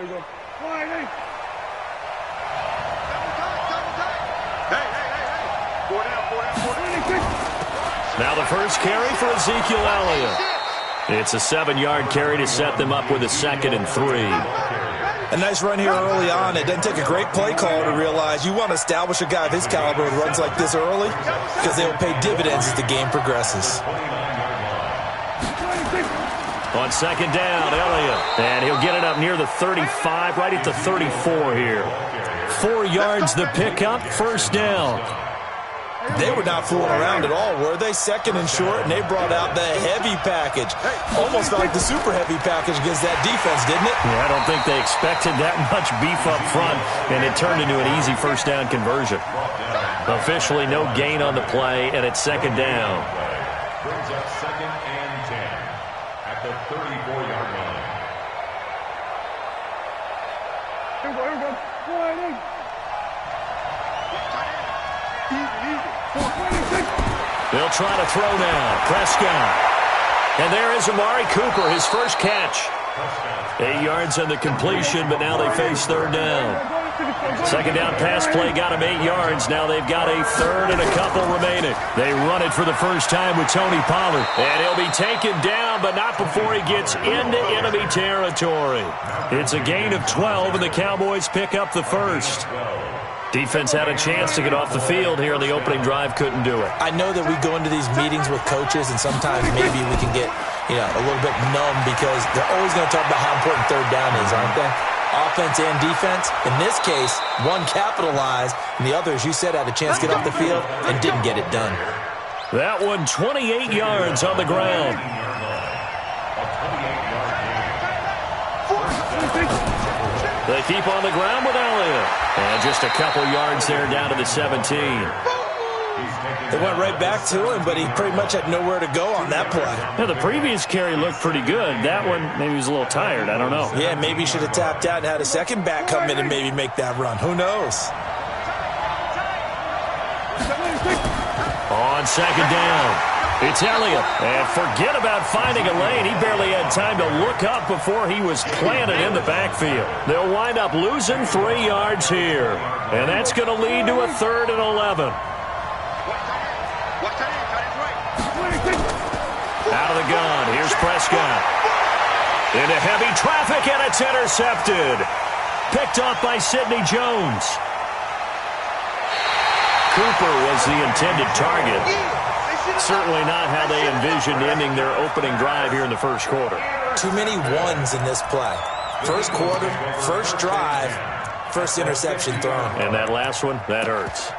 There you go. Hey. Now the first carry for Ezekiel Elliott. It's a 7-yard carry to set them up with a 2nd and 3. A nice run here early on. It doesn't take a great play call to realize you want to establish a guy of his caliber with runs like this early because they will pay dividends as the game progresses. On 2nd down, Elliott. And he'll get it up near the 35, right at the 34 here. 4 yards the pickup, 1st down. They were not fooling around at all, were they? 2nd and short, and they brought out the heavy package. Almost felt like the super heavy package against that defense, didn't it? Yeah, I don't think they expected that much beef up front, and it turned into an easy 1st down conversion. Officially no gain on the play, and it's 2nd down. Brings up 2nd and 10 at the 34-yard line. Here we go. They'll try to throw now. Prescott. And there is Amari Cooper, his first catch. 8 yards on the completion, but now they face 3rd down. 2nd down pass play got him 8 yards. Now they've got a 3rd and a couple remaining. They run it for the first time with Tony Pollard. And he'll be taken down, but not before he gets into enemy territory. It's a gain of 12, and the Cowboys pick up the 1st. Defense had a chance to get off the field here in the opening drive, couldn't do it. I know that we go into these meetings with coaches, and sometimes maybe we can get, a little bit numb because they're always going to talk about how important 3rd down is, aren't they? Offense and defense. In this case, one capitalized, and the other, as you said, had a chance to get off the field and didn't get it done. That one 28 yards on the ground. They keep on the ground with Elliott. And just a couple yards there down to the 17. They went right back to him, but he pretty much had nowhere to go on that play. Yeah, the previous carry looked pretty good. That one, maybe he was a little tired. I don't know. Yeah, maybe he should have tapped out and had a second back come in and maybe make that run. Who knows? On 2nd down. It's Elliott, and forget about finding a lane. He barely had time to look up before he was planted in the backfield. They'll wind up losing 3 yards here, and that's going to lead to a 3rd and 11. Out of the gun, here's Prescott. Into heavy traffic, and it's intercepted. Picked off by Sidney Jones. Cooper was the intended target. Certainly not how they envisioned ending their opening drive here in the 1st quarter. Too many ones in this play. 1st quarter, 1st drive, 1st interception thrown. And that last one, that hurts.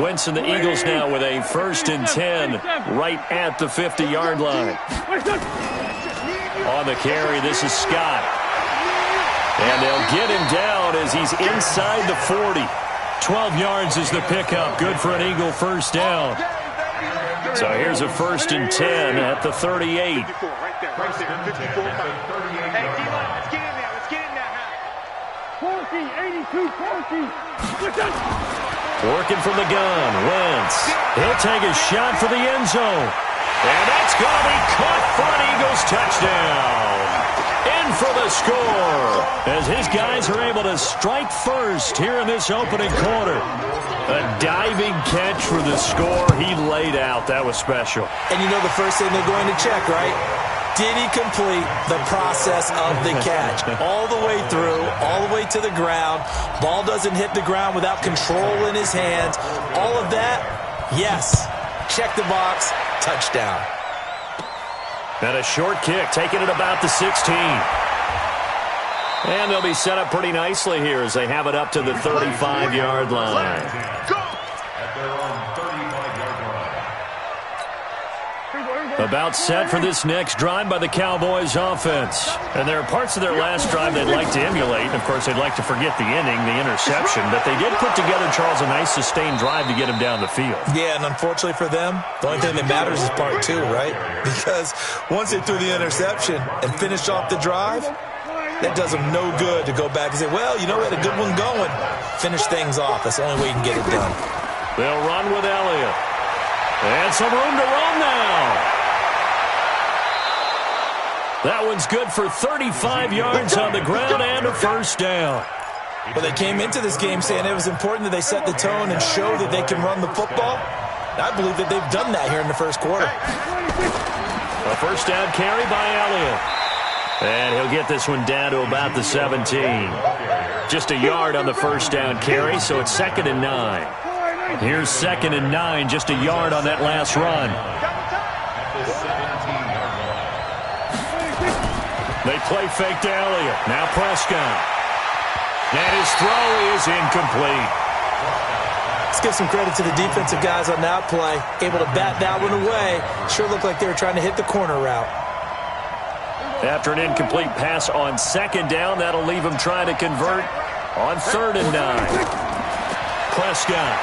Wentz and the Eagles now with a 1st and 10 right at the 50-yard line. On the carry, this is Scott. And they'll get him down as he's inside the 40. 12 yards is the pickup. Good for an Eagle 1st down. So here's a 1st and 10 at the 38. Right there, 54. Hey, D-line, let's get in there. Corky, 82, Corky. Working from the gun, Wentz. He'll take a shot for the end zone. And that's going to be caught for an Eagles touchdown. In for the score as his guys are able to strike first here in this opening quarter. A diving catch for the score. He laid out. That was special. And you know the first thing they're going to check, right? Did he complete the process of the catch? All the way through, all the way to the ground. Ball doesn't hit the ground without control in his hands. All of that, yes. Check the box. Touchdown. And a short kick, taking it about the 16. And they'll be set up pretty nicely here as they have it up to the 35-yard line. About set for this next drive by the Cowboys offense. And there are parts of their last drive they'd like to emulate. And, of course, they'd like to forget the ending, the interception. But they did put together, Charles, a nice sustained drive to get him down the field. Yeah, and unfortunately for them, the only thing that matters is part 2, right? Because once they threw the interception and finished off the drive, that does them no good to go back and say, well, you know, we had a good one going. Finish things off. That's the only way you can get it done. They'll run with Elliott. And some room to run now. That one's good for 35 yards on the ground and a first down. Well, they came into this game saying it was important that they set the tone and show that they can run the football. I believe that they've done that here in the first quarter. A first down carry by Elliott. And he'll get this one down to about the 17. Just a yard on the first down carry, so it's 2nd and 9. Here's 2nd and 9, just a yard on that last run. They play fake to Elliott. Now Prescott. And his throw is incomplete. Let's give some credit to the defensive guys on that play. Able to bat that one away. Sure looked like they were trying to hit the corner route. After an incomplete pass on 2nd down, that'll leave him trying to convert on 3rd and 9. Prescott.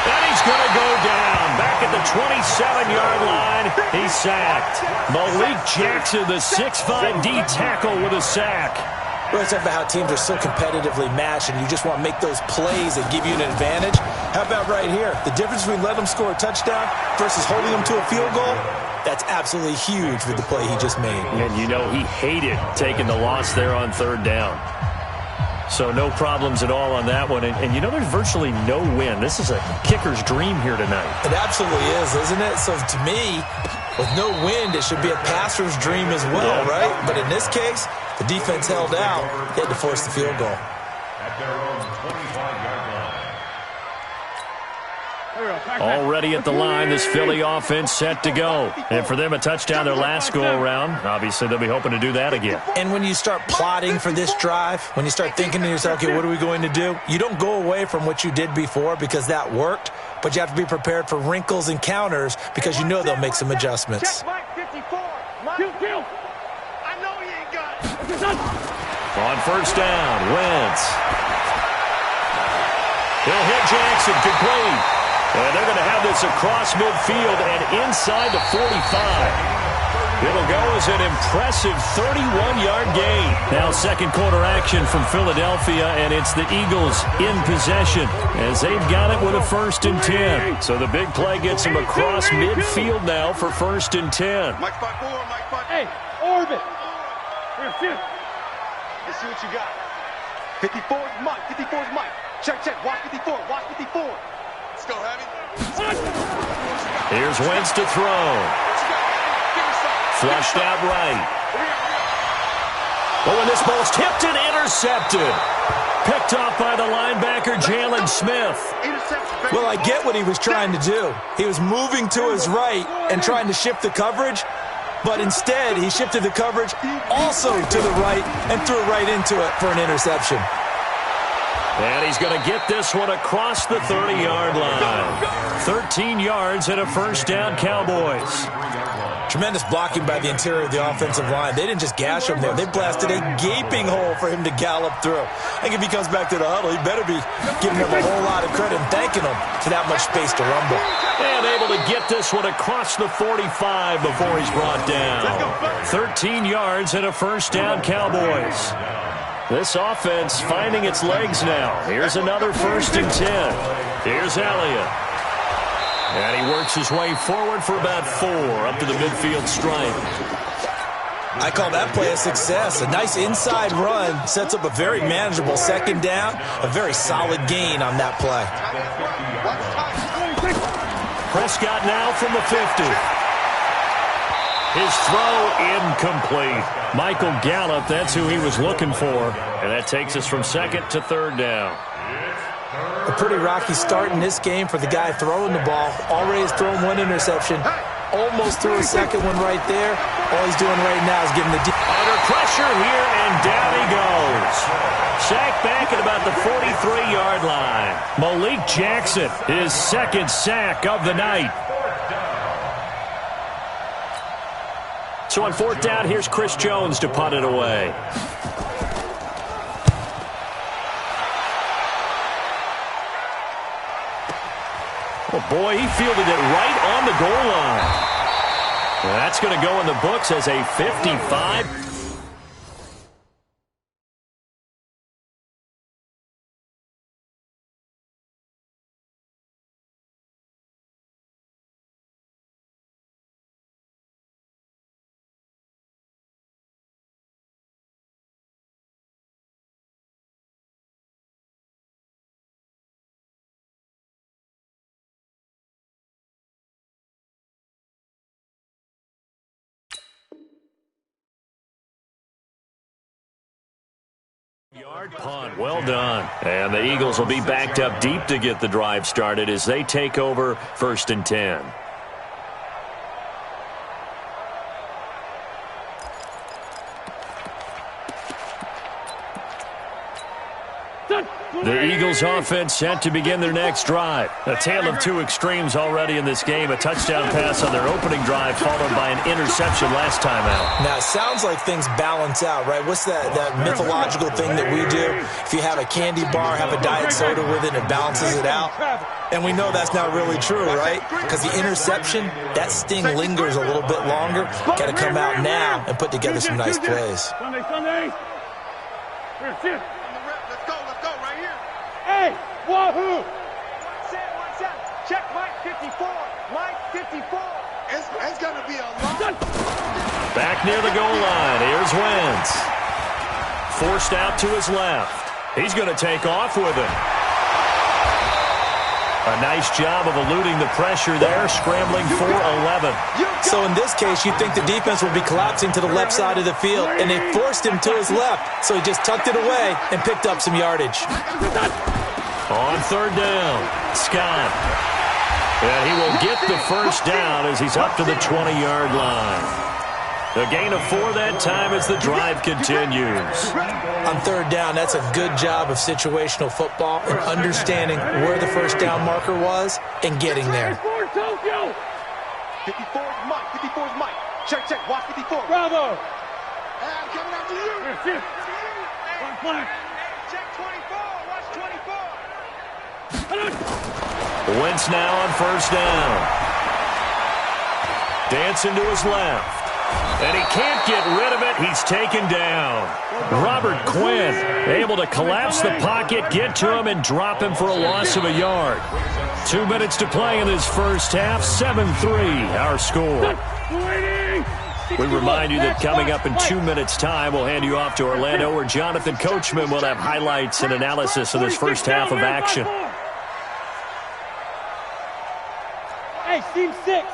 And he's going to go down. Back at the 27-yard line, he's sacked. Malik Jackson, the 6'5" D tackle with a sack. We always talk about how teams are so competitively matched and you just want to make those plays that give you an advantage. How about right here? The difference between letting them score a touchdown versus holding them to a field goal, that's absolutely huge with the play he just made. And you know he hated taking the loss there on 3rd down. So no problems at all on that one. And you know there's virtually no win. This is a kicker's dream here tonight. It absolutely is, isn't it? So to me, with no wind, it should be a passer's dream as well, right? But in this case, the defense held out. They had to force the field goal. At their own 25-yard line. Already at the line, this Philly offense set to go. And for them, a touchdown their last go-around. Obviously, they'll be hoping to do that again. And when you start plotting for this drive, when you start thinking to yourself, okay, what are we going to do? You don't go away from what you did before because that worked, but you have to be prepared for wrinkles and counters because you know they'll make some adjustments. Check Mike 54. Mike, I know he ain't got it. On 1st down, Wentz. He'll hit Jackson, complete. And they're going to have this across midfield and inside the 45. It'll go as an impressive 31-yard gain. Now 2nd quarter action from Philadelphia, and it's the Eagles in possession as they've got it with a 1st and 10. So the big play gets them across midfield now for 1st and 10. Mike 54, Mike 54. Hey, orbit. Here, shoot. Let's see what you got. 54 is Mike. 54 is Mike. Check. Watch 54. Watch 54. Let's go, Heavy. Here's Wentz to throw. Flushed out right. Oh, and this ball's tipped and intercepted. Picked off by the linebacker, Jalen Smith. Well, I get what he was trying to do. He was moving to his right and trying to shift the coverage, but instead he shifted the coverage also to the right and threw right into it for an interception. And he's going to get this one across the 30-yard line. 13 yards and a 1st down, Cowboys. Tremendous blocking by the interior of the offensive line. They didn't just gash him there. They blasted a gaping hole for him to gallop through. I think if he comes back to the huddle, he better be giving them a whole lot of credit and thanking them for that much space to rumble. And able to get this one across the 45 before he's brought down. 13 yards and a 1st down, Cowboys. This offense finding its legs now. Here's another 1st and 10. Here's Elliott. And he works his way forward for about 4 up to the midfield stripe. I call that play a success. A nice inside run sets up a very manageable 2nd down. A very solid gain on that play. Prescott now from the 50. His throw incomplete. Michael Gallup, that's who he was looking for. And that takes us from 2nd to 3rd down. A pretty rocky start in this game for the guy throwing the ball. Already has thrown 1 interception. Almost threw a 2nd one right there. All he's doing right now is getting the under pressure here, and down he goes. Sacked back at about the 43-yard line. Malik Jackson, his 2nd sack of the night. So on 4th down, here's Chris Jones to punt it away. Oh, boy, he fielded it right on the goal line. Well, that's going to go in the books as a 55. Yard punt, well done. And the Eagles will be backed up deep to get the drive started as they take over 1st and 10. The Eagles offense set to begin their next drive. A tale of two extremes already in this game. A touchdown pass on their opening drive followed by an interception last time out. Now, it sounds like things balance out, right? What's that mythological thing that we do? If you have a candy bar, have a diet soda with it, it balances it out. And we know that's not really true, right? Because the interception, that sting lingers a little bit longer. Got to come out now and put together some nice plays. Sunday. Let's go, right here. Hey, wahoo! One set. Check Mike 54. Mike 54. It's going to be a lot. Back near the goal line. Here's Wentz. Forced out to his left. He's going to take off with it. A nice job of eluding the pressure there, scrambling for 11. So in this case, you'd think the defense would be collapsing to the left side of the field, and they forced him to his left. So he just tucked it away and picked up some yardage. On 3rd down, Scott. And he will get the first down as he's up to the 20-yard line. A gain of 4 that time as the drive continues. On 3rd down, that's a good job of situational football and understanding where the first down marker was and getting there. 54 is Mike. 54 is Mike. Check. Watch 54. Bravo. I'm coming after you. One flag. Check 24. Watch 24. Wentz now on 1st down. Dancing to his left. And he can't get rid of it. He's taken down. Robert Quinn able to collapse the pocket, get to him, and drop him for a loss of a yard. 2 minutes to play in this first half. 7-3 our score. We remind you that coming up in 2 minutes' time, we'll hand you off to Orlando, where Jonathan Coachman will have highlights and analysis of this first half of action. Hey, seam 6.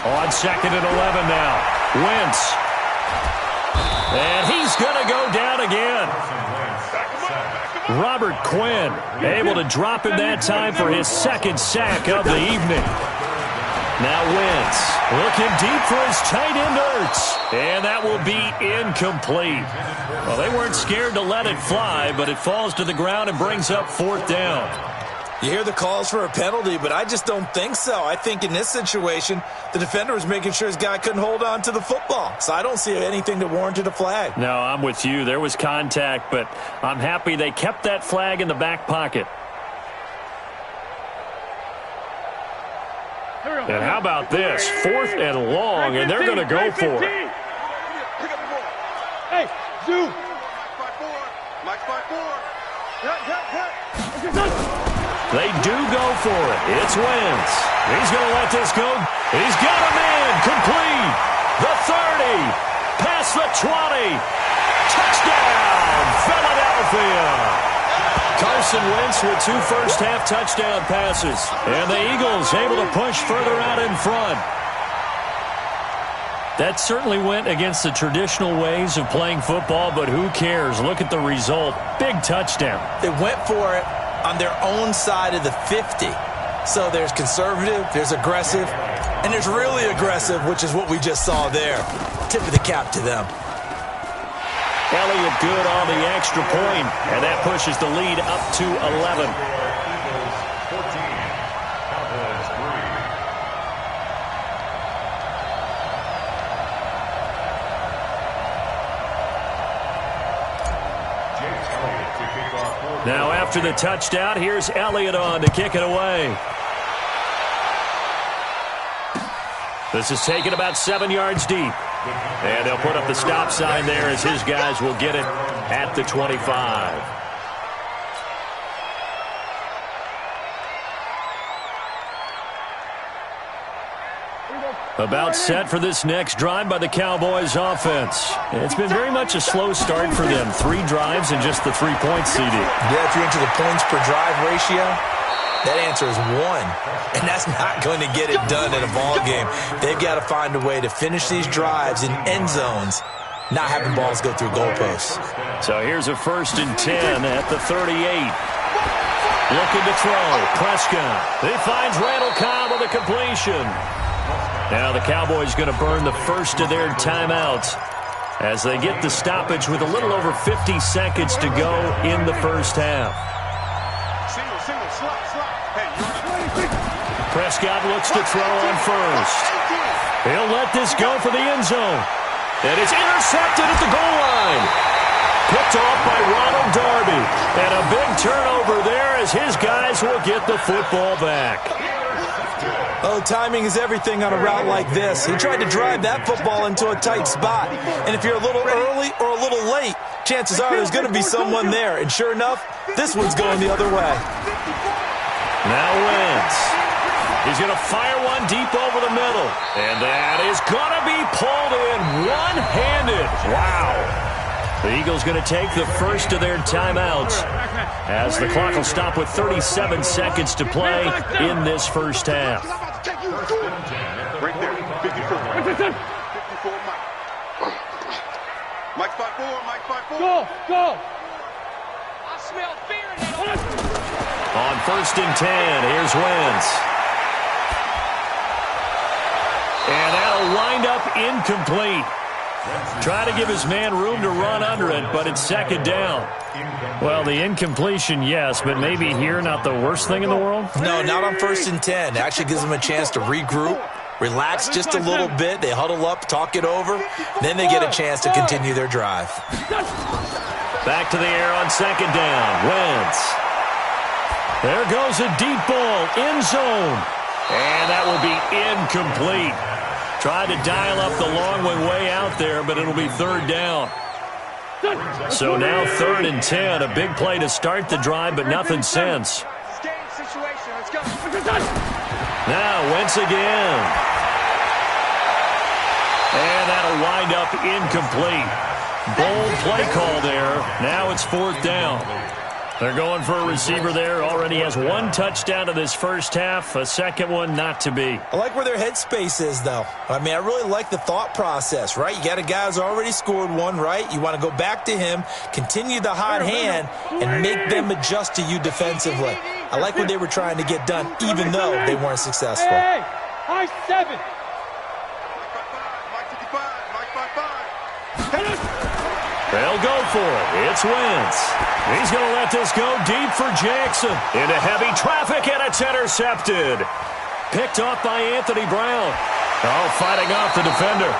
On 2nd and 11 now. Wentz. And he's going to go down again. Robert Quinn able to drop him that time for his 2nd sack of the evening. Now Wentz looking deep for his tight end Ertz. And that will be incomplete. Well, they weren't scared to let it fly, but it falls to the ground and brings up 4th down. You hear the calls for a penalty, but I just don't think so. I think in this situation, the defender was making sure his guy couldn't hold on to the football. So I don't see anything that warranted a flag. No, I'm with you. There was contact, but I'm happy they kept that flag in the back pocket. And how about this? 4th and long, and they're going to go for it. Hey, Zoo. Mike's by 4. They do go for it. It's Wentz. He's going to let this go. He's got a man. Complete. The 30. Past the 20. Touchdown, Philadelphia. Carson Wentz with 2 first-half touchdown passes. And the Eagles able to push further out in front. That certainly went against the traditional ways of playing football, but who cares? Look at the result. Big touchdown. They went for it on their own side of the 50. So there's conservative, there's aggressive, and there's really aggressive, which is what we just saw there. Tip of the cap to them. Elliott good on the extra point, and that pushes the lead up to 11. Now after the touchdown, here's Elliott on to kick it away. This is taken about 7 yards deep. And they'll put up the stop sign there as his guys will get it at the 25. About set for this next drive by the Cowboys offense. It's been very much a slow start for them. 3 drives and just the 3 points, CD. Yeah, if you're into the points per drive ratio, that answer is 1. And that's not going to get it done in a ball game. They've got to find a way to finish these drives in end zones not having balls go through goalposts. So here's a 1st and 10 at the 38. Looking to throw. Prescott. He finds Randall Cobb with a completion. Now the Cowboys going to burn the first of their timeouts as they get the stoppage with a little over 50 seconds to go in the first half. Prescott looks to throw on first. He'll let this go for the end zone. And it's intercepted at the goal line. Picked off by Ronald Darby. And a big turnover there as his guys will get the football back. Oh, timing is everything on a route like this. He tried to drive that football into a tight spot. And if you're a little early or a little late, chances are there's going to be someone there. And sure enough, this one's going the other way. Now Wentz. He's going to fire one deep over the middle. And that is going to be pulled in one-handed. Wow. The Eagles going to take the first of their timeouts as the clock will stop with 37 seconds to play in this first half. Right there, 54. 54, Mike. Mike 5-4, Mike 5-4. Go. I smell fear in that. On 1st and 10, here's Wentz. And that'll wind up incomplete. Try to give his man room to run under it, but it's 2nd down. Well, the incompletion, yes, but maybe here not the worst thing in the world? No, not on 1st and 10. It actually gives them a chance to regroup, relax just a little bit. They huddle up, talk it over. Then they get a chance to continue their drive. Back to the air on 2nd down. Wentz. There goes a deep ball, end zone. And that will be incomplete. Tried to dial up the long one way out there, but it'll be 3rd down. So now 3rd and 10. A big play to start the drive, but nothing since. Now Wentz again. And that'll wind up incomplete. Bold play call there. Now it's 4th down. They're going for a receiver there. Already has 1 touchdown in this first half. A second one not to be. I like where their headspace is, though. I mean, I really like the thought process, right? You got a guy who's already scored 1, right? You want to go back to him, continue the hot hand, and make them adjust to you defensively. I like what they were trying to get done, even though they weren't successful. Hey, high 7. They'll go for it. It's Wentz. He's going to let this go deep for Jackson. Into heavy traffic, and it's intercepted. Picked off by Anthony Brown. Oh, fighting off the defender.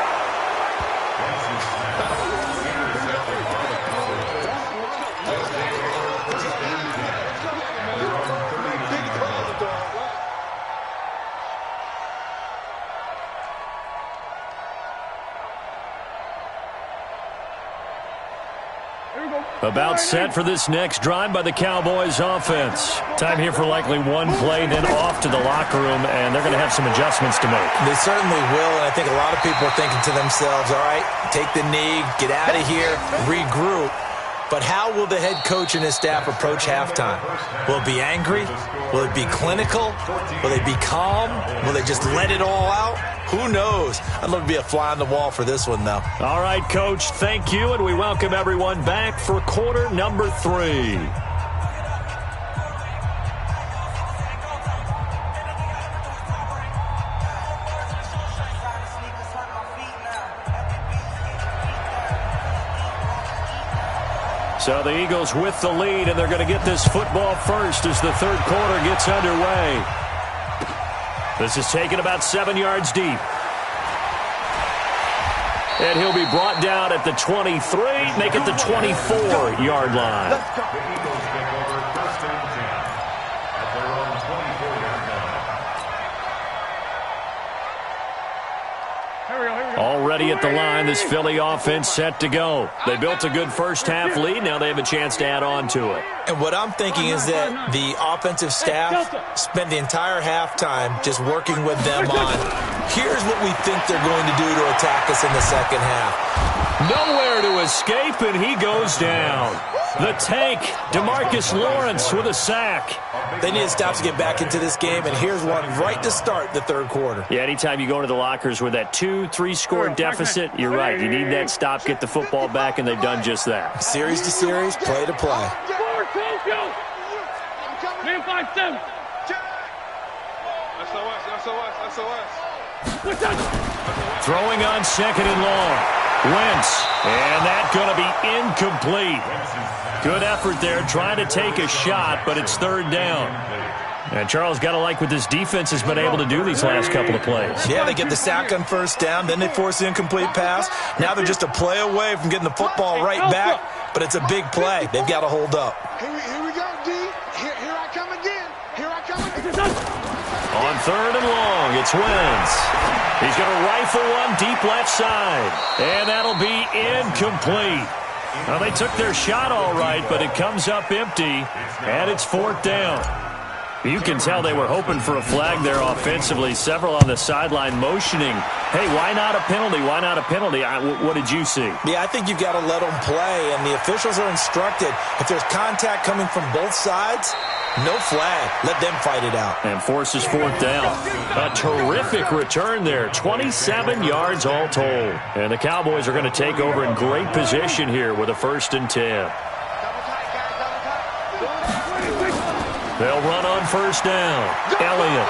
About set for this next drive by the Cowboys offense. Time here for likely 1 play, then off to the locker room, and they're going to have some adjustments to make. They certainly will, and I think a lot of people are thinking to themselves, all right, take the knee, get out of here, regroup. But how will the head coach and his staff approach halftime? Will it be angry? Will it be clinical? Will they be calm? Will they just let it all out? Who knows? I'd love to be a fly on the wall for this one, though. All right, Coach, thank you, and we welcome everyone back for quarter number 3. So the Eagles with the lead, and they're going to get this football first as the third quarter gets underway. This is taken about 7 yards deep. And he'll be brought down at the 23, make it the 24-yard line. Already at the line, this Philly offense set to go. They built a good first-half lead. Now they have a chance to add on to it. And what I'm thinking is that the offensive staff spent the entire halftime just working with them on, here's what we think they're going to do to attack us in the second half. Nowhere to escape, and he goes down. The tank, DeMarcus Lawrence with a sack. They need to stop to get back into this game, and here's one right to start the third quarter. Yeah, anytime you go into the lockers with that 2-3 score deficit, you're right. You need that stop, get the football back, and they've done just that. Series to series, play to play. Throwing on second and long. Wentz, and that's going to be incomplete. Good effort there, trying to take a shot, but it's third down. And Charles, got to like what this defense has been able to do these last couple of plays. Yeah, they get the sack on first down, then they force the incomplete pass. Now they're just a play away from getting the football right back, but it's a big play. They've got to hold up. Here we go, D. Here I come again. Here I come again. On third and long, it's Wentz. He's going to rifle one deep left side, and that'll be incomplete. Well, they took their shot all right, but it comes up empty, and it's fourth down. You can tell they were hoping for a flag there offensively. Several on the sideline motioning, hey, why not a penalty? Why not a penalty? What did you see? Yeah, I think you've got to let them play, and the officials are instructed. If there's contact coming from both sides, no flag. Let them fight it out. And forces fourth down. A terrific return there. 27 yards all told. And the Cowboys are going to take over in great position here with a 1st and 10. They'll run on first down. Elliott.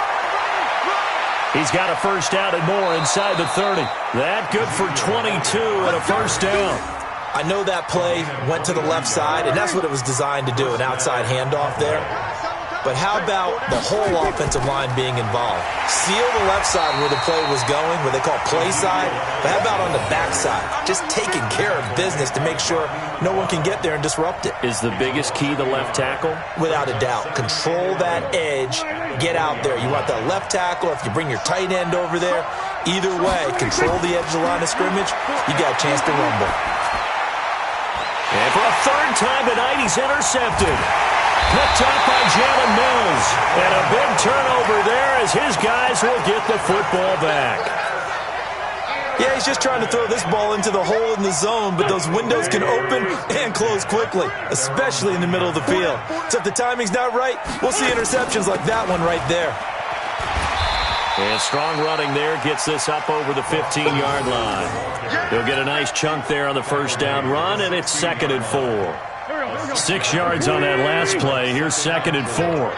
He's got a first down and more inside the 30. That good for 22 and a first down. I know that play went to the left side, and that's what it was designed to do, an outside handoff there. But how about the whole offensive line being involved? Seal the left side where the play was going, what they call play side. But how about on the back side? Just taking care of business to make sure no one can get there and disrupt it. Is the biggest key the left tackle? Without a doubt. Control that edge. Get out there. You want that left tackle. If you bring your tight end over there, either way, control the edge of the line of scrimmage, you got a chance to rumble. And for a third time tonight, he's intercepted. Picked up by Jalen Mills. And a big turnover there as his guys will get the football back. Yeah, he's just trying to throw this ball into the hole in the zone, but those windows can open and close quickly, especially in the middle of the field. So if the timing's not right, we'll see interceptions like that one right there. And strong running there gets this up over the 15-yard line. He'll get a nice chunk there on the first down run, and it's 2nd and 4. 6 yards on that last play. Here's 2nd and 4.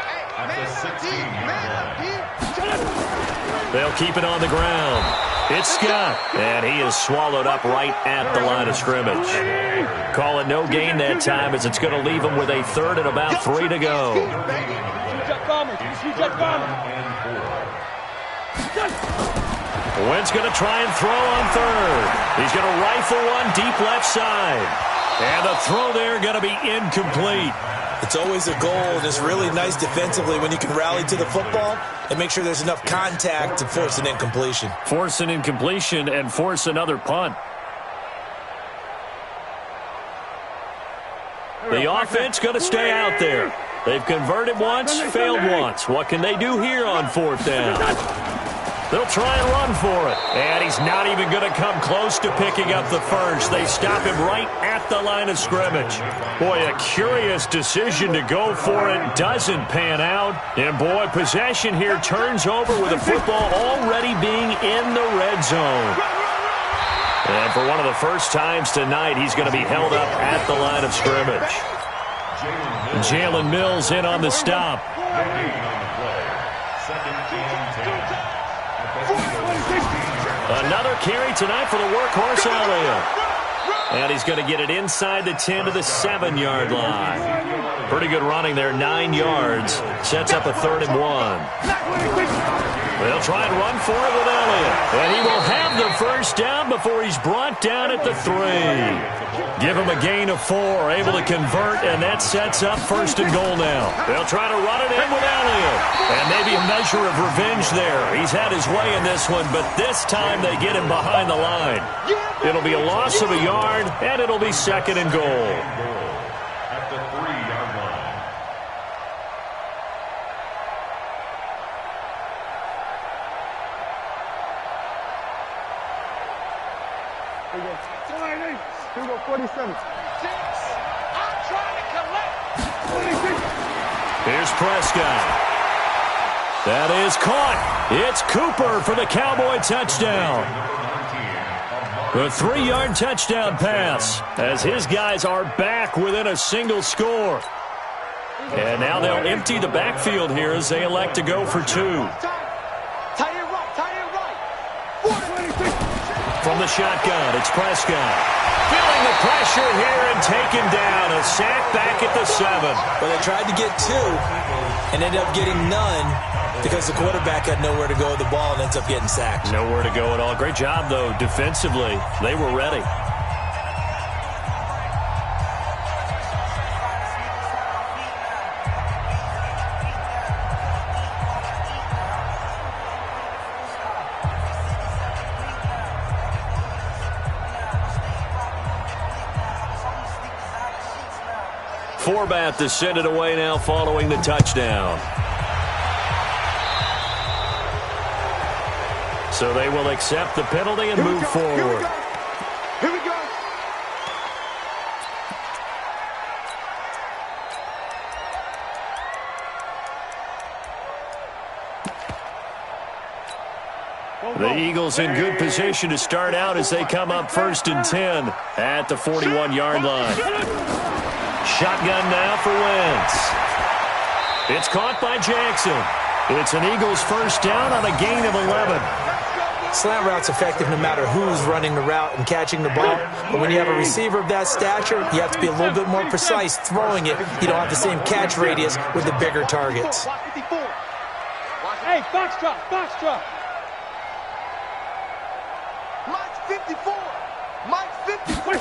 They'll keep it on the ground. It's Scott, and he is swallowed up right at the line of scrimmage. Call it no gain that time as it's going to leave him with a 3rd and about 3 to go. Wentz going to try and throw on 3rd. He's going to rifle one deep left side. And the throw there going to be incomplete. It's always a goal, and it's really nice defensively when you can rally to the football and make sure there's enough contact to force an incompletion. Force an incompletion and force another punt. The offense going to stay out there. They've converted once, failed once. What can they do here on 4th down? They'll try and run for it. And he's not even going to come close to picking up the first. They stop him right at the line of scrimmage. Boy, a curious decision to go for it. Doesn't pan out. And, boy, possession here turns over with the football already being in the red zone. And for one of the first times tonight, he's going to be held up at the line of scrimmage. Jalen Mills in on the stop. Another carry tonight for the workhorse Elliott. And he's going to get it inside the 10 to the 7-yard line. Pretty good running there, 9 yards. Sets up a 3rd and 1. They'll try and run for it with Elliott. And he will have the first down before he's brought down at the 3. Give him a gain of 4, able to convert, and that sets up 1st and goal now. They'll try to run it in with Elliott. And maybe a measure of revenge there. He's had his way in this one, but this time they get him behind the line. It'll be a loss of a yard, and it'll be 2nd and goal. At the 3-yard line. Here we go, 47. I'm trying to collect. Here's Prescott. That is caught. It's Cooper for the Cowboy touchdown. A 3-yard touchdown pass as his guys are back within a single score. And now they'll empty the backfield here as they elect to go for 2. Tie it right. From the shotgun, it's Prescott. Feeling the pressure here and taken down. A sack back at the 7. Well, they tried to get 2 and ended up getting none because the quarterback had nowhere to go with the ball and ends up getting sacked. Nowhere to go at all. Great job, though, defensively. They were ready. Forbath to send it away now following the touchdown. So they will accept the penalty and move forward. Here we go. The Eagles in good position to start out as they come up 1st and 10 at the 41-yard line. Shotgun now for Wentz. It's caught by Jackson. It's an Eagles first down on a gain of 11. Slant route's effective no matter who's running the route and catching the ball. But when you have a receiver of that stature, you have to be a little bit more precise throwing it. You don't have the same catch radius with the bigger targets. Hey, box drop, box drop. Mike's 54. Mike's 54.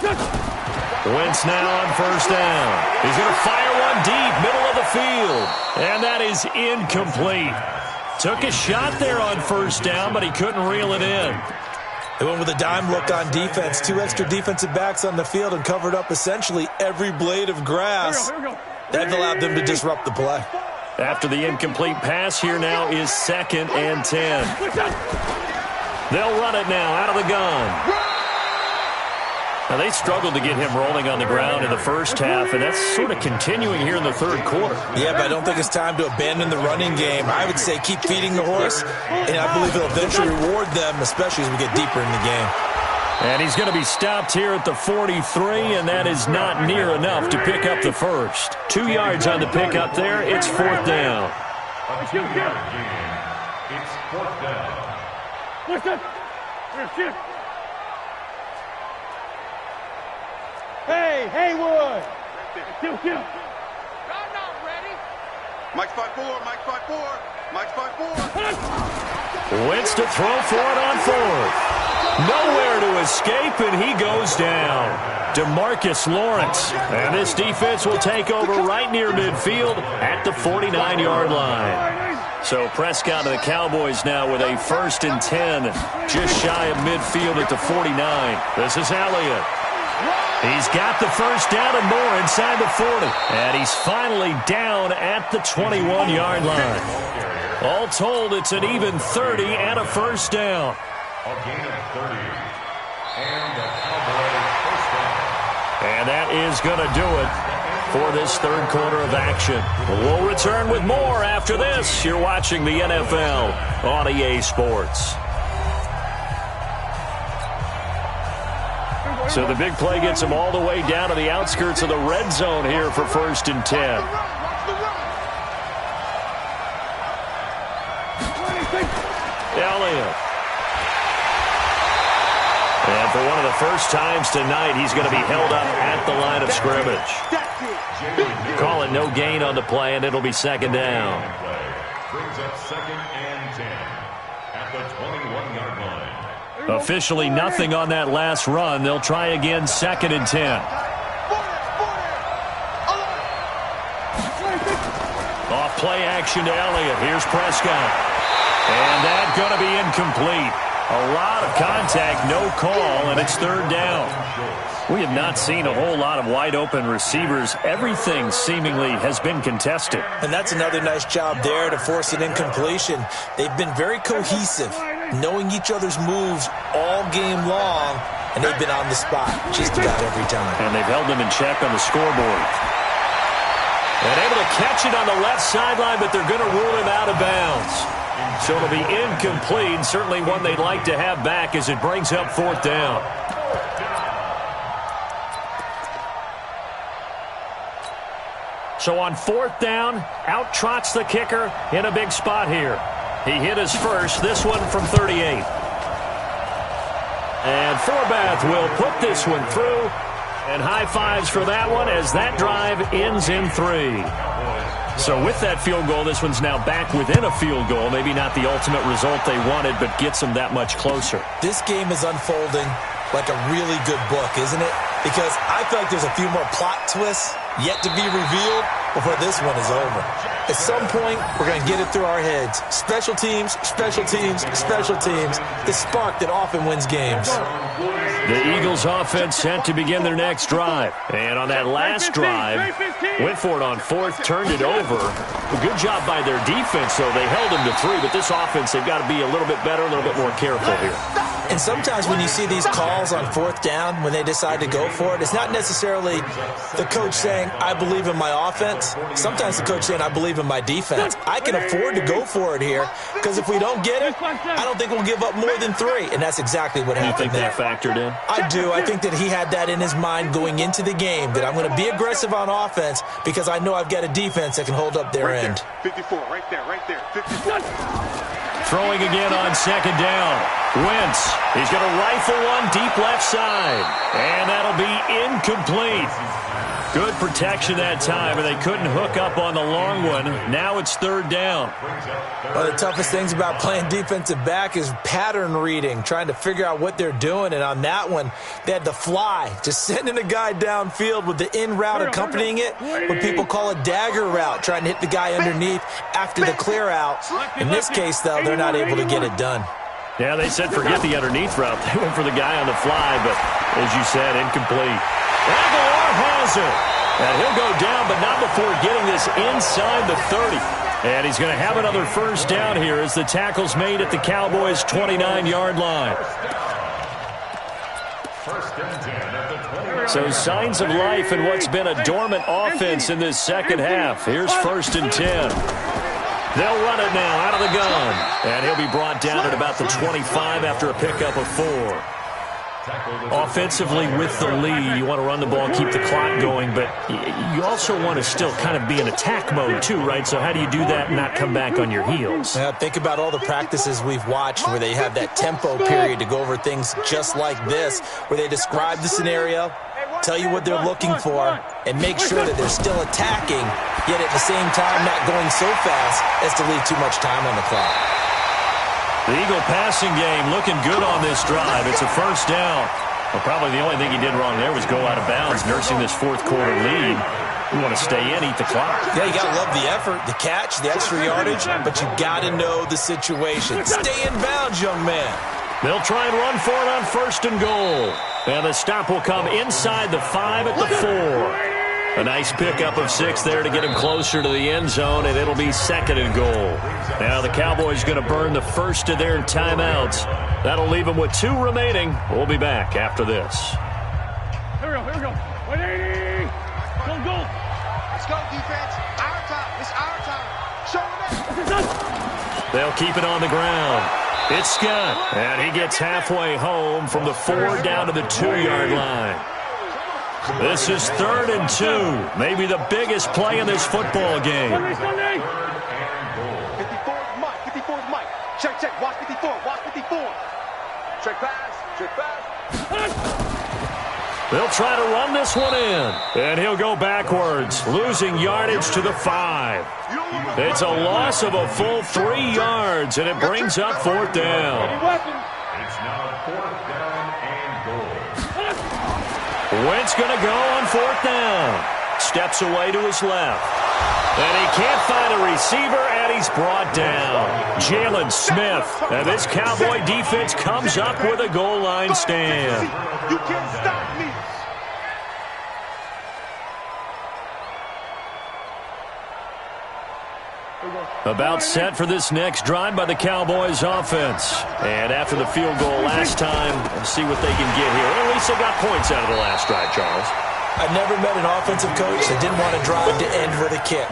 Wentz now on first down. He's going to fire one deep, middle of the field. And that is incomplete. Took a shot there on first down, but he couldn't reel it in. They went with a dime look on defense. 2 extra defensive backs on the field and covered up essentially every blade of grass. That allowed them to disrupt the play. After the incomplete pass, here now is 2nd and 10. They'll run it now out of the gun. Now, they struggled to get him rolling on the ground in the first half, and that's sort of continuing here in the 3rd quarter. Yeah, but I don't think it's time to abandon the running game. I would say keep feeding the horse, and I believe it'll eventually reward them, especially as we get deeper in the game. And he's going to be stopped here at the 43, and that is not near enough to pick up the first. 2 yards on the pickup there. It's 4th down. A 2-yard gain. It's 4th down. Listen. Here, Hey, Haywood! Kill. I'm not ready. Mike's 5-4. Mike's 5-4. Mike's 5-4. Wentz to throw for it on 4th. Nowhere to escape, and he goes down. DeMarcus Lawrence. And this defense will take over right near midfield at the 49-yard line. So Prescott and the Cowboys now with a 1st and 10, just shy of midfield at the 49. This is Elliott. He's got the first down and more inside the 40. And he's finally down at the 21-yard line. All told, it's an even 30 and a first down. A gain of 30. And the Cowboys first down. And that is going to do it for this 3rd quarter of action. We'll return with more after this. You're watching the NFL on EA Sports. So the big play gets him all the way down to the outskirts of the red zone here for 1st and 10. Elliott. And for one of the first times tonight, he's going to be held up at the line of scrimmage. Call it no gain on the play, and it'll be 2nd down. Brings up 2nd and 10 at the 21-yard line. Officially nothing on that last run. They'll try again 2nd and 10. Off play action to Elliott. Here's Prescott. And that's going to be incomplete. A lot of contact, no call, and it's 3rd down. We have not seen a whole lot of wide-open receivers. Everything seemingly has been contested. And that's another nice job there to force an incompletion. They've been very cohesive, knowing each other's moves all game long, and they've been on the spot just about every time. And they've held them in check on the scoreboard. And able to catch it on the left sideline, but they're going to rule him out of bounds. So it'll be incomplete, certainly one they'd like to have back as it brings up 4th down. So on 4th down, out trots the kicker in a big spot here. He hit his first, this one from 38. And Forbath will put this one through. And high fives for that one as that drive ends in 3. So with that field goal, this one's now back within a field goal. Maybe not the ultimate result they wanted, but gets them that much closer. This game is unfolding like a really good book, isn't it? Because I feel like there's a few more plot twists yet to be revealed before this one is over. At some point, we're going to get it through our heads. Special teams, special teams, special teams. The spark that often wins games. The Eagles offense set to begin their next drive. And on that last drive, went for it on 4th, turned it over. A good job by their defense, though. They held them to 3, but this offense, they've got to be a little bit better, a little bit more careful here. And sometimes when you see these calls on 4th down, when they decide to go for it, it's not necessarily the coach saying, I believe in my offense. Sometimes the coach saying, I believe in my defense. I can afford to go for it here because if we don't get it, I don't think we'll give up more than 3. And that's exactly what happened there. You think that factored in? I do. I think that he had that in his mind going into the game, that I'm going to be aggressive on offense because I know I've got a defense that can hold up their end. 54, right there, 54. Throwing again on 2nd down. Wentz, he's going to rifle one deep left side. And that'll be incomplete. Good protection that time, and they couldn't hook up on the long one. Now it's 3rd down. One of the toughest things about playing defensive back is pattern reading, trying to figure out what they're doing. And on that one, they had to fly, just sending a guy downfield with the in route accompanying it, what people call a dagger route, trying to hit the guy underneath after the clear out. In this case, though, they're not able to get it done. Yeah, they said forget the underneath route. They went for the guy on the fly, but as you said, incomplete. Aguilar has it. And he'll go down, but not before getting this inside the 30. And he's going to have another 1st down here as the tackle's made at the Cowboys' 29-yard line. So signs of life in what's been a dormant offense in this second half. Here's 1st and 10. They'll run it now out of the gun. And he'll be brought down at about the 25 after a pickup of 4. Offensively with the lead, you want to run the ball, keep the clock going, but you also want to still kind of be in attack mode too, right? So how do you do that and not come back on your heels? Think about all the practices we've watched where they have that tempo period to go over things just like this, where they describe the scenario, tell you what they're looking for, and make sure that they're still attacking, yet at the same time not going so fast as to leave too much time on the clock. The Eagle passing game looking good on this drive. It's a 1st down. Well, probably the only thing he did wrong there was go out of bounds, nursing this 4th quarter lead. You want to stay in, eat the clock. Yeah, you got to love the effort, the catch, the extra yardage, but you got to know the situation. Stay in bounds, young man. They'll try and run for it on 1st and goal. And the stop will come inside the 5 at the 4. A nice pickup of 6 there to get him closer to the end zone, and it'll be 2nd and goal. Now the Cowboys going to burn the first of their timeouts. That'll leave them with 2 remaining. We'll be back after this. Here we go. 180. Go. Let's go, defense. Our time. It's our time. Show them it. They'll keep it on the ground. It's Scott, and he gets halfway home from the 4 down to the 2-yard line. This is 3rd and 2. Maybe the biggest play in this football game. 54 is Mike. 54 is Mike. Check. Watch 54. Watch 54. Check pass. They'll try to run this one in. And he'll go backwards, losing yardage to the 5. It's a loss of a full 3 yards, and it brings up 4th down. It's now 4th down and goal. Wentz going to go on 4th down. Steps away to his left. And he can't find a receiver, and he's brought down. Jalen Smith. And this Cowboy defense comes up with a goal line stand. You can't stop me. About set for this next drive by the Cowboys offense. And after the field goal last time, we'll see what they can get here. Or at least they got points out of the last drive, Charles. I've never met an offensive coach that didn't want to drive to end with a kick.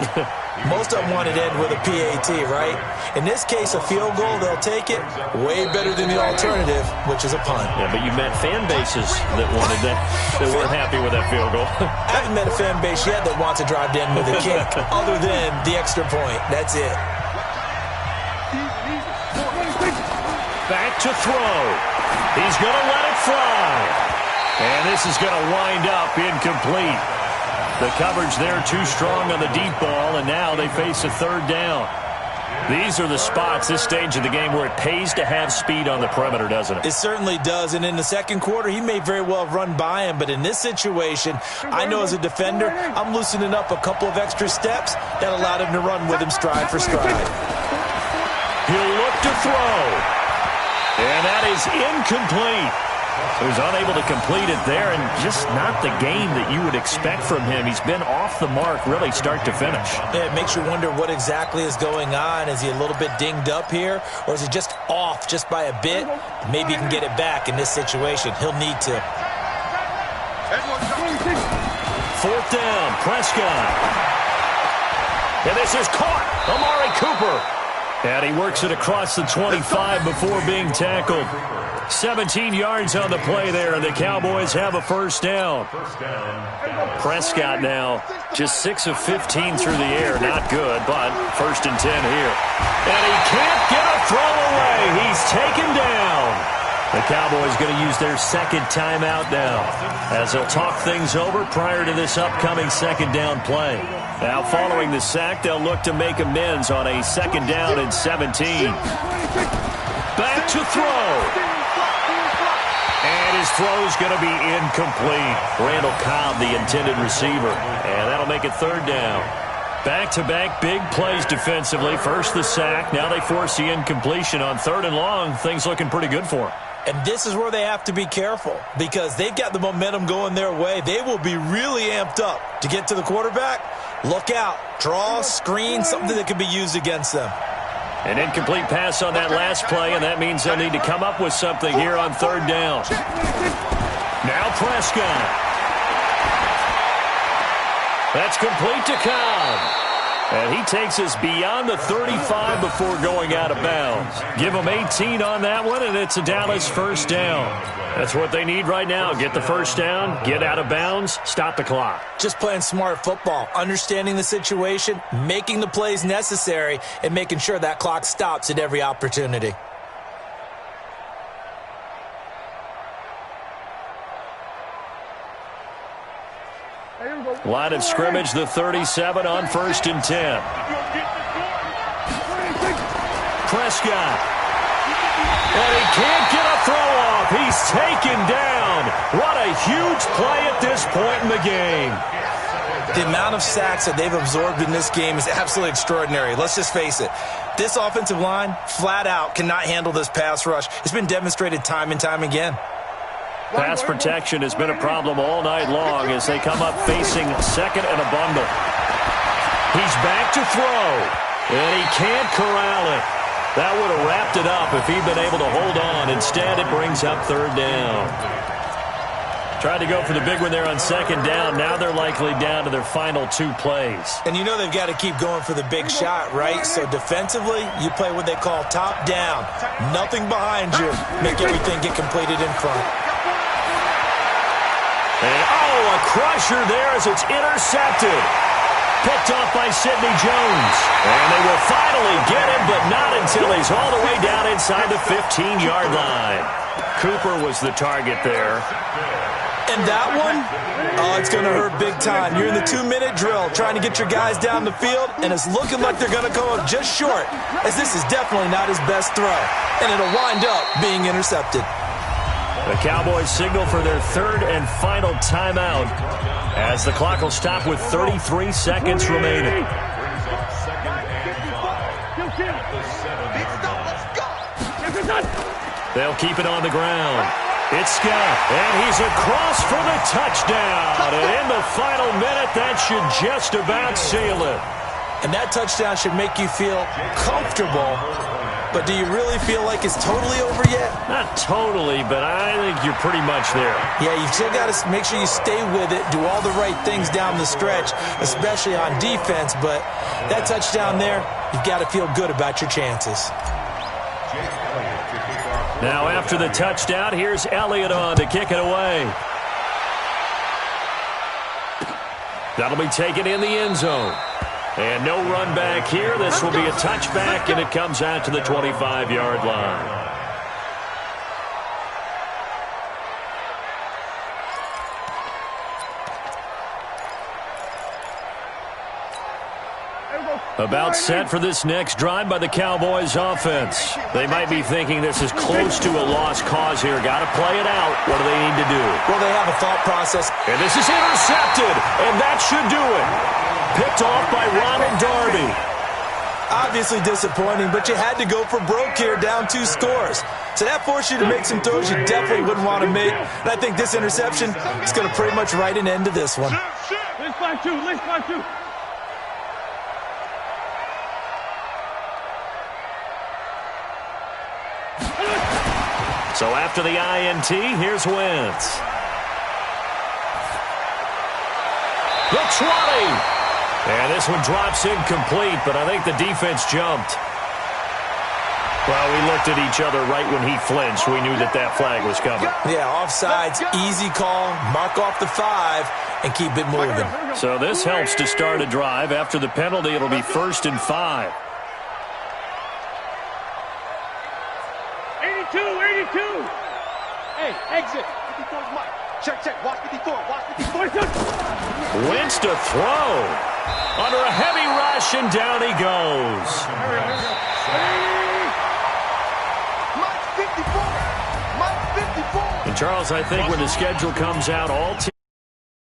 Most of them want it end with a PAT, right? In this case, a field goal, they'll take it. Way better than the alternative, which is a punt. Yeah, but you met fan bases that wanted that, that weren't happy with that field goal. I haven't met a fan base yet that wants to drive in with a kick, other than the extra point. That's it. Back to throw. He's going to let it fly. And this is going to wind up incomplete. The coverage there too strong on the deep ball, and now they face a third down. These are the spots, this stage of the game, where it pays to have speed on the perimeter, doesn't it? It certainly does, and in the second quarter, he may very well have run by him, but in this situation, I know as a defender, I'm loosening up a couple of extra steps that allowed him to run with him stride for stride. He'll look to throw, and that is incomplete. So he's unable to complete it there, and just not the game that you would expect from him. He's been off the mark really start to finish. Yeah, it makes you wonder what exactly is going on. Is he a little bit dinged up here, or is he just off just by a bit? Maybe he can get it back in this situation. He'll need to. Fourth down, Prescott. And this is caught. Amari Cooper. And he works it across the 25 before being tackled. 17 yards on the play there, and the Cowboys have a first down. Prescott now just 6 of 15 through the air. Not good, but first and 10 here. And he can't get a throw away. He's taken down. The Cowboys going to use their second timeout now, as they'll talk things over prior to this upcoming second down play. Now, following the sack, they'll look to make amends on a second down and 17. Back to throw. And his throw's going to be incomplete. Randall Cobb, the intended receiver. And that'll make it third down. Back-to-back big plays defensively. First the sack. Now they force the incompletion on third and long. Things looking pretty good for them. And this is where they have to be careful, because they've got the momentum going their way. They will be really amped up to get to the quarterback. Look out. Draw, screen, something that could be used against them. An incomplete pass on that last play, and that means they'll need to come up with something here on third down. Now Prescott. That's complete to Cobb. And he takes us beyond the 35 before going out of bounds. Give him 18 on that one, and it's a Dallas first down. That's what they need right now. Get the first down, get out of bounds, stop the clock. Just playing smart football, understanding the situation, making the plays necessary, and making sure that clock stops at every opportunity. Line of scrimmage, the 37 on first and 10. Prescott. And he can't get a throw off. He's taken down. What a huge play at this point in the game. The amount of sacks that they've absorbed in this game is absolutely extraordinary. Let's just face it. This offensive line, flat out, cannot handle this pass rush. It's been demonstrated time and time again. Pass protection has been a problem all night long as they come up facing second and a bundle. He's back to throw, and he can't corral it. That would have wrapped it up if he'd been able to hold on. Instead, it brings up third down. Tried to go for the big one there on second down. Now they're likely down to their final 2 plays. And you know they've got to keep going for the big shot, right? So defensively, you play what they call top down. Nothing behind you. Make everything get completed in front. And, a crusher there as it's intercepted. Picked off by Sidney Jones. And they will finally get him, but not until he's all the way down inside the 15-yard line. Cooper was the target there. And that one, it's going to hurt big time. You're in the 2-minute drill trying to get your guys down the field, and it's looking like they're going to come up just short, as this is definitely not his best throw. And it'll wind up being intercepted. The Cowboys signal for their third and final timeout as the clock will stop with 33 seconds remaining. They'll keep it on the ground. It's Scott, and he's across for the touchdown. And in the final minute, that should just about seal it. And that touchdown should make you feel comfortable but do you really feel like it's totally over yet? Not totally, but I think you're pretty much there. Yeah, you've still got to make sure you stay with it, do all the right things down the stretch, especially on defense, but that touchdown there, you've got to feel good about your chances. Now after the touchdown, here's Elliott on to kick it away. That'll be taken in the end zone. And no run back here. This will be a touchback, and it comes out to the 25-yard line. About set for this next drive by the Cowboys offense. They might be thinking this is close to a lost cause here. Got to play it out. What do they need to do? Well, they have a thought process. And this is intercepted, and that should do it. Picked off by Ronald Darby. Obviously disappointing, but you had to go for broke here, down 2 scores. So that forced you to make some throws you definitely wouldn't want to make. And I think this interception is going to pretty much write an end to this one. Let's find two. So after the INT, here's Wentz. The 20. And this one drops incomplete, but I think the defense jumped. Well, we looked at each other right when he flinched. We knew that flag was coming. Yeah, offsides, easy call, mark off the 5, and keep it moving. So this helps to start a drive. After the penalty, it'll be 1st and 5. 82. Hey, exit. 54's Mike. Check. Watch 54. Wentz to throw. Under a heavy rush, and down he goes. Mike 54. And Charles, I think when the schedule comes out, all teams